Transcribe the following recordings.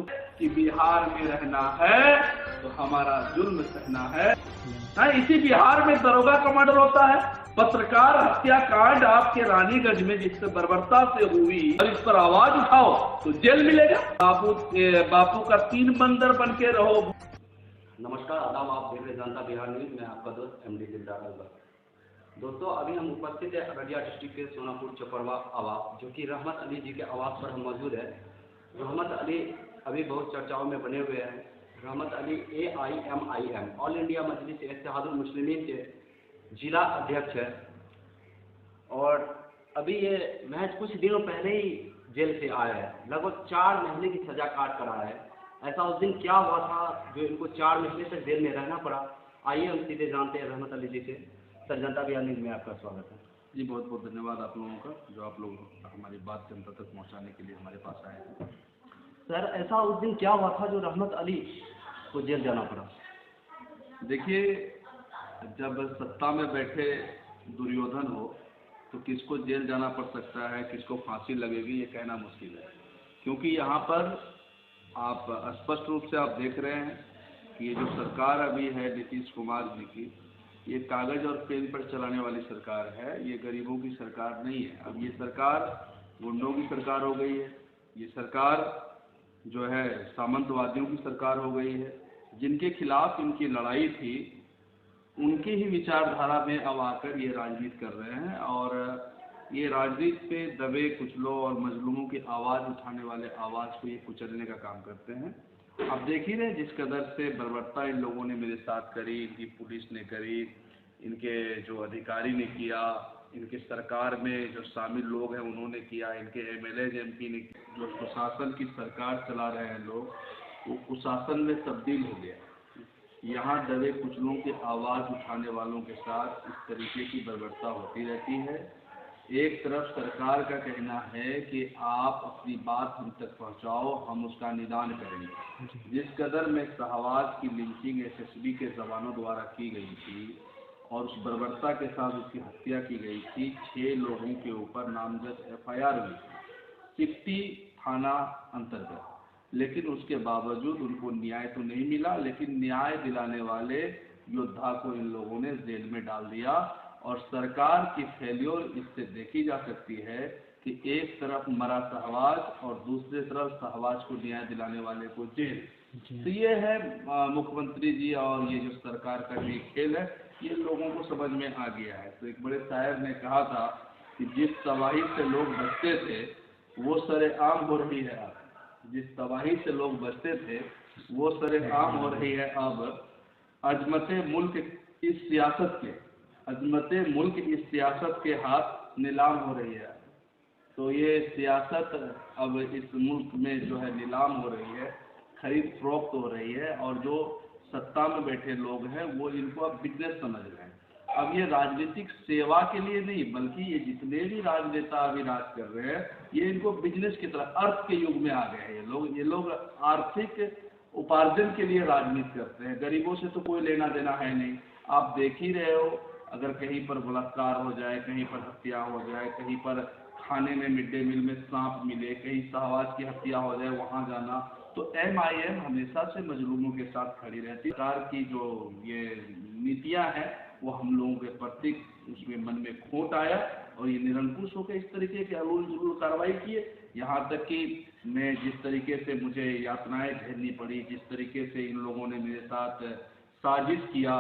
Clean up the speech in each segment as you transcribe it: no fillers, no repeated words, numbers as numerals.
कि बिहार में रहना है तो हमारा जुल्म सहना है। इसी बिहार में दरोगा का मर्डर होता है, पत्रकार हत्याकांड आपके रानीगंज में जिससे बर्बरता से हुई और इस पर आवाज उठाओ तो जेल मिलेगा। बापू का 3 बंदर बन के रहो। नमस्कार, आदाब, आप देख रहे जनता बिहार न्यूज में आपका दोस्त एमडी दिलदार अकबर। दोस्तों, अभी हम उपस्थित है अररिया डिस्ट्रिक्ट के सोनापुर चपरवा आवास, जो कि रहमत अली जी के आवास पर हम मौजूद है। रहमत अली अभी बहुत चर्चाओं में बने हुए हैं। रहमत अली AIMIM ऑल इंडिया मजलिस इत्तेहादुल मुस्लिमीन के जिला अध्यक्ष है और अभी ये महज कुछ दिनों पहले ही जेल से आया है। लगभग 4 महीने की सजा काट कर आया है। ऐसा उस दिन क्या हुआ था जो इनको 4 महीने तक जेल में रहना पड़ा? आइए हम सीधे जानते हैं रहमत अली जी से। सर, जनता बिहार न्यूज में आपका स्वागत है। जी, बहुत बहुत धन्यवाद आप लोगों का, जो आप लोग हमारी बात जनता तक पहुंचाने के लिए हमारे पास आए हैं। सर, ऐसा उस दिन क्या हुआ था जो रहमत अली को जेल जाना पड़ा? देखिए, जब सत्ता में बैठे दुर्योधन हो तो किसको जेल जाना पड़ सकता है, किसको फांसी लगेगी, ये कहना मुश्किल है। क्योंकि यहाँ पर आप स्पष्ट रूप से आप देख रहे हैं कि ये जो सरकार अभी है नीतीश कुमार जी की, ये कागज और पेन पर चलाने वाली सरकार है, ये गरीबों की सरकार नहीं है। अब ये सरकार गुंडों की सरकार हो गई है। ये सरकार जो है सामंतवादियों की सरकार हो गई है। जिनके खिलाफ इनकी लड़ाई थी उनकी ही विचारधारा में अब आकर ये राजनीति कर रहे हैं और ये राजनीति पे दबे कुचलों और मजलूमों की आवाज़ उठाने वाले आवाज़ को ये कुचलने का काम करते हैं। अब देख ही रहे जिस कदर से बर्बरता इन लोगों ने मेरे साथ करी, इनकी पुलिस ने करी, इनके जो अधिकारी ने किया, इनके सरकार में जो शामिल लोग हैं उन्होंने किया, इनके MLA MP ने, जो कुशासन की सरकार चला रहे हैं लोग, वो कुशासन में तब्दील हो गया। यहाँ दबे कुचलों की आवाज़ उठाने वालों के साथ इस तरीके की बर्बरता होती रहती है। एक तरफ सरकार का कहना है कि आप अपनी बात हम तक पहुंचाओ, हम उसका निदान करेंगे। जिस कदर में शहबाज की लिंचिंग SSB के जवानों द्वारा की गई थी और उस बर्बरता के साथ उसकी हत्या की गई थी, 6 लोगों के ऊपर नामजद FIR हुई थी सिकटी थाना अंतर्गत, लेकिन उसके बावजूद उनको न्याय तो नहीं मिला। लेकिन न्याय दिलाने वाले योद्धा को इन लोगों ने जेल में डाल दिया और सरकार की फेल्योर इससे देखी जा सकती है कि एक तरफ मरा शहबाज और दूसरी तरफ शहबाज को न्याय दिलाने वाले को जेल। तो ये है मुख्यमंत्री जी और ये जो सरकार का ये खेल है, ये लोगों को समझ में आ गया है। तो एक बड़े शायर ने कहा था कि जिस तबाही से लोग बचते थे वो सरेआम हो रही है अब। जिस तबाही से लोग बचते थे वो सरेआम हो रही है अब। अजमते मुल्क इस सियासत के हाथ नीलाम हो रही है। तो ये सियासत अब इस मुल्क में जो है नीलाम हो रही है, खरीद फरोख्त हो रही है और जो सत्ता में बैठे लोग हैं वो इनको अब बिजनेस समझ रहे हैं। अब ये राजनीतिक सेवा के लिए नहीं, बल्कि ये जितने भी राजनेता अभी राज कर रहे हैं ये इनको बिजनेस की तरह, अर्थ के युग में आ गए हैं ये लोग आर्थिक उपार्जन के लिए राजनीति करते हैं। गरीबों से तो कोई लेना देना है नहीं। आप देख ही रहे हो, अगर कहीं पर बलात्कार हो जाए, कहीं पर हत्या हो जाए, कहीं पर खाने में मिड डे मील में सांप मिले, कहीं शहबाज की हत्या हो जाए, वहाँ जाना। तो MIM हमेशा से मजलूमों के साथ खड़ी रहती है। सरकार की जो ये नीतियाँ हैं वो हम लोगों के प्रति उसमें मन में खोट आया और ये निरंकुश होकर इस तरीके की अरूल जुलूल कार्रवाई किए। यहाँ तक कि मैं जिस तरीके से मुझे यातनाएं झेलनी पड़ी, जिस तरीके से इन लोगों ने मेरे साथ साजिश किया,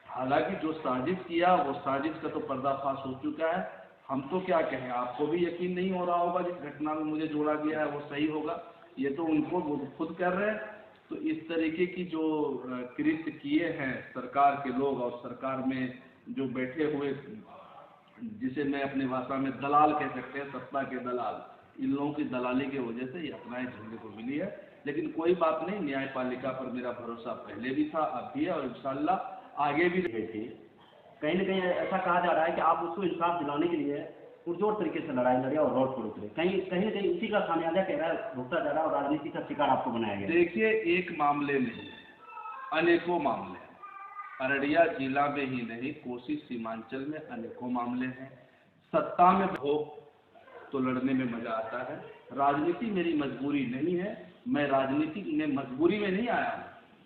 हालांकि जो साजिश किया वो साजिश का तो पर्दाफाश हो चुका है। हम तो क्या कहें, आपको भी यकीन नहीं हो रहा होगा जिस घटना में मुझे जोड़ा गया है वो सही होगा, ये तो उनको खुद कर रहे हैं। तो इस तरीके की जो कृत्य किए हैं सरकार के लोग और सरकार में जो बैठे हुए, जिसे मैं अपनी भाषा में दलाल कह सकते हैं, सत्ता के दलाल, इन लोगों की दलाली की वजह से यातनाएं झेलने को मिली है। लेकिन कोई बात नहीं, न्यायपालिका पर मेरा भरोसा पहले भी था, अब भी है और इंशाल्लाह आगे भी रहेगी। कहीं ना कहीं ऐसा कहा जा रहा है कि आप उसको इंसाफ दिलाने के लिए पुरजोर तरीके से लड़ाई लड़े और रोड पर उतरे। कहीं ना कहीं इसी का खामियाजा कह रहा है भुगता जा रहा है और राजनीति का शिकार आपको बनाया गया। देखिए, एक मामले नहीं, अनेकों मामले हैं। अररिया जिला में ही नहीं, कोसी सीमांचल में अनेकों मामले हैं। सत्ता में हो तो लड़ने में मजा आता है। राजनीति मेरी मजबूरी नहीं है, मैं राजनीति में मजबूरी में नहीं आया हूँ,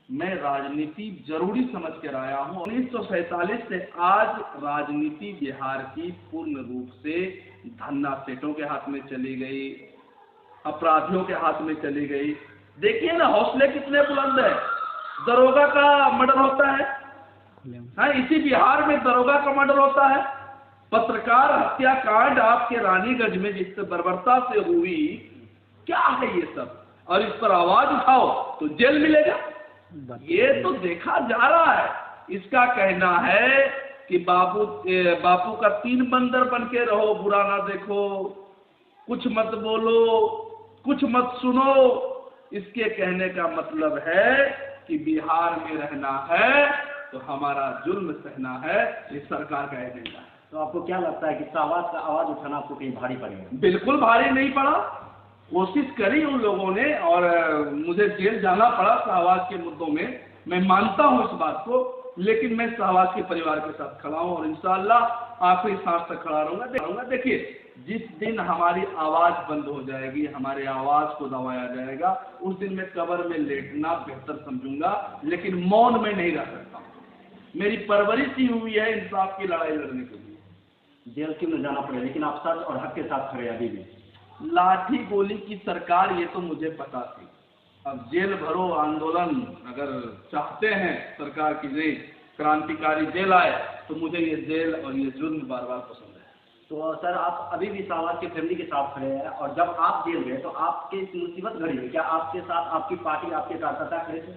मैं राजनीति जरूरी समझ कर आया हूँ। 1947 से आज राजनीति बिहार की पूर्ण रूप से धन्ना सेठों के हाथ में चली गई, अपराधियों के हाथ में चली गई। देखिए ना, हौसले कितने बुलंद है। दरोगा का मर्डर होता है, इसी बिहार में दरोगा का मर्डर होता है। पत्रकार हत्याकांड आपके रानीगंज में जिस बर्बरता से हुई, क्या है ये सब? और इस पर आवाज उठाओ तो जेल मिलेगा। ये तो देखा जा रहा है। इसका कहना है कि बापू का 3 बंदर बन के रहो, बुरा ना देखो, कुछ मत बोलो, कुछ मत सुनो। इसके कहने का मतलब है कि बिहार में रहना है तो हमारा जुल्म सहना है। ये सरकार का एजेंडा है। तो आपको क्या लगता है कि शाहबाज का आवाज उठाना आपको कहीं भारी पड़ेगा? बिल्कुल भारी नहीं पड़ा। कोशिश करी उन लोगों ने और मुझे जेल जाना पड़ा शाहबाज के मुद्दों में। मैं मानता हूं इस बात को, लेकिन मैं शाहबाज के परिवार के साथ खड़ा हूं और इंशाअल्लाह आखिरी सांस तक खड़ा रहूंगा। देखिए, जिस दिन हमारी आवाज बंद हो जाएगी, हमारे आवाज को दबाया जाएगा, उस दिन मैं कब्र में लेटना बेहतर समझूंगा, लेकिन मौन में नहीं रह सकता। मेरी परवरिश ही हुई है इंसाफ की लड़ाई लड़ने के लिए। जेल क्यों न जाना पड़े, लेकिन आप सच और हक के साथ खड़े अभी भी। लाठी गोली की सरकार, ये तो मुझे पता थी। अब जेल भरो आंदोलन अगर चाहते हैं सरकार की नई क्रांतिकारी जेल आए, तो मुझे ये जेल और ये जुल्म बार बार पसंद है। तो सर, आप अभी भी शाहबाज की फैमिली के साथ खड़े हैं, और जब आप जेल गए तो आपके इस मुसीबत घड़ी में क्या आपके साथ आपकी पार्टी, आपके कार्यकर्ता खड़े थे?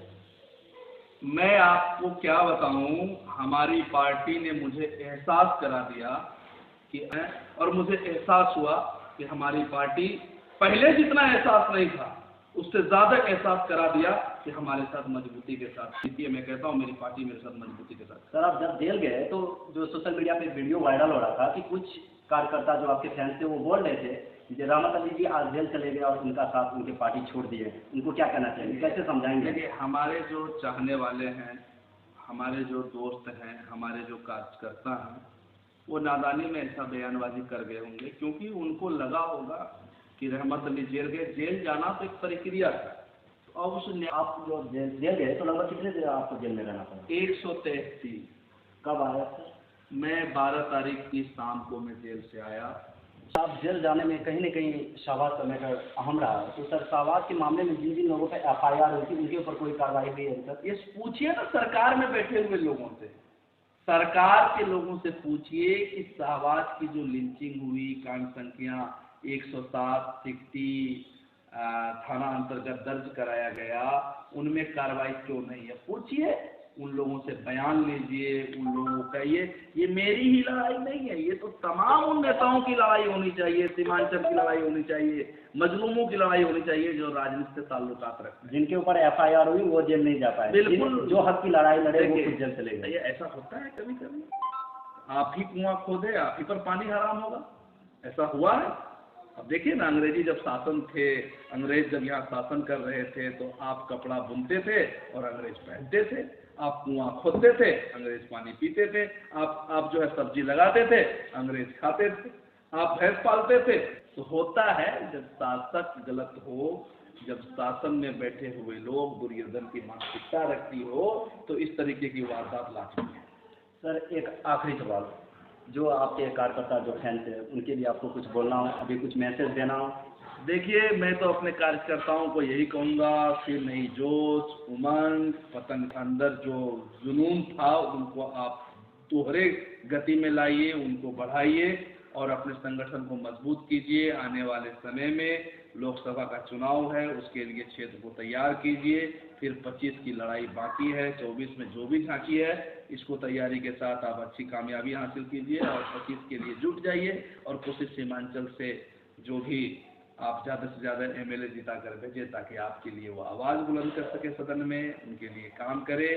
मैं आपको क्या बताऊं, हमारी पार्टी ने मुझे एहसास करा दिया कि, और मुझे एहसास हुआ कि हमारी पार्टी पहले जितना एहसास नहीं था, उससे ज्यादा एहसास करा दिया कि हमारे साथ मजबूती के साथ। इसलिए मैं कहता हूँ मेरी पार्टी मेरे साथ मजबूती के साथ। सर, आप जब जेल गए तो जो सोशल मीडिया पे वीडियो वायरल हो रहा था कि कुछ कार्यकर्ता जो आपके फैंस थे वो बोल रहे थे कि रहमत अली जी आज जेल चले गए और उनका साथ उनके पार्टी छोड़ दिए, उनको क्या कहना चाहिए, कैसे समझाएंगे? देखिए, हमारे जो चाहने वाले हैं, हमारे जो दोस्त हैं, हमारे जो कार्यकर्ता हैं, वो नादानी में ऐसा बयानबाजी कर गए होंगे, क्योंकि उनको लगा होगा कि रहमत अली जेल गए। जेल जाना तो एक प्रक्रिया था। और उस आप जो जेल गए तो लगभग कितने देर आपको जेल में रहना पड़ा? 133। कब आया सर? मैं 12 तारीख की शाम को मैं जेल से आया। आप जेल जाने में कहीं न कहीं शाहबाज का मैटर अहम रहा। तो सर, शाहबाज के मामले में जिन जिन लोगों पर FIR हुई थी, उनके ऊपर कोई कार्रवाई हुई है सर? ये पूछिए ना सरकार में बैठे हुए लोगों से, सरकार के लोगों से पूछिए कि शाहबाज की जो लिंचिंग हुई, कांड संख्या 107 60 थाना अंतर्गत दर्ज कराया गया, उनमें कार्रवाई क्यों नहीं है? पूछिए उन लोगों से, बयान लीजिए उन लोगों को। कहिए ये मेरी ही लड़ाई नहीं है, ये तो तमाम उन नेताओं की लड़ाई होनी चाहिए, सीमांचल की लड़ाई होनी चाहिए, मजलूमों की लड़ाई होनी चाहिए जो राजनीति से ताल्लुकात रखते हैं। जिनके ऊपर FIR हुई वो जेल नहीं जा पाए। बिल्कुल, जो हक की लड़ाई लड़े वो खुद जेल चले गए। ये ऐसा होता है कभी कभी। आप ही कुआं खोदे, आप ही पर पानी हराम होगा, ऐसा हुआ है। अब देखिए ना, अंग्रेजी जब शासन थे, अंग्रेज जब यहाँ शासन कर रहे थे, तो आप कपड़ा बुनते थे और अंग्रेज पहनते थे, आप कुआं खोदते थे, अंग्रेज पानी पीते थे, आप जो है सब्जी लगाते थे, अंग्रेज खाते थे, आप भैंस पालते थे। तो होता है जब शासक गलत हो, जब शासन में बैठे हुए लोग दुर्योधन की मानसिकता रखती हो, तो इस तरीके की वारदात लाती है। सर, एक आखिरी सवाल, जो आपके कार्यकर्ता जो फैंस हैं उनके लिए आपको कुछ बोलना हो, अभी कुछ मैसेज देना हो? देखिए, मैं तो अपने कार्यकर्ताओं को यही कहूँगा कि नई जोश, उमंग, वतन के अंदर जो जुनून था उनको आप दोहरे गति में लाइए, उनको बढ़ाइए और अपने संगठन को मजबूत कीजिए। आने वाले समय में लोकसभा का चुनाव है, उसके लिए क्षेत्र को तैयार कीजिए। फिर 25 की लड़ाई बाकी है, 24 में जो भी झांकी है, इसको तैयारी के साथ आप अच्छी कामयाबी हासिल कीजिए और 25 के लिए जुट जाइए। और कोशिश सीमांचल से जो भी आप ज़्यादा से ज़्यादा MLA जिता कर भेजे, ताकि आपके लिए वो आवाज़ बुलंद कर सके सदन में, उनके लिए काम करे।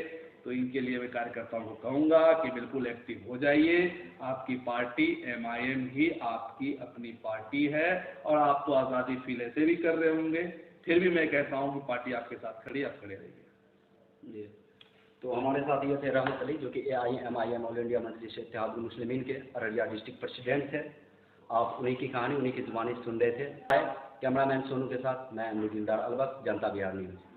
तो इनके लिए मैं कार्यकर्ताओं को कहूँगा कि बिल्कुल एक्टिव हो जाइए। आपकी पार्टी MIM ही आपकी अपनी पार्टी है और आप तो आज़ादी फील ऐसे भी कर रहे होंगे, फिर भी मैं कहता हूँ कि पार्टी आपके साथ खड़ी, आप खड़े रहिए। जी, तो हमारे साथ ये थे रहमत अली, जो कि AIMIM ऑल इंडिया मजलिस इत्तेहादुल मुस्लिमीन के अररिया डिस्ट्रिक्ट प्रेसिडेंट थे। आप उन्हीं की कहानी, उन्हीं की जुबानी सुन रहे थे। कैमरामैन सोनू के साथ मैं एमडी दिलदार अलबक, जनता बिहार न्यूज़।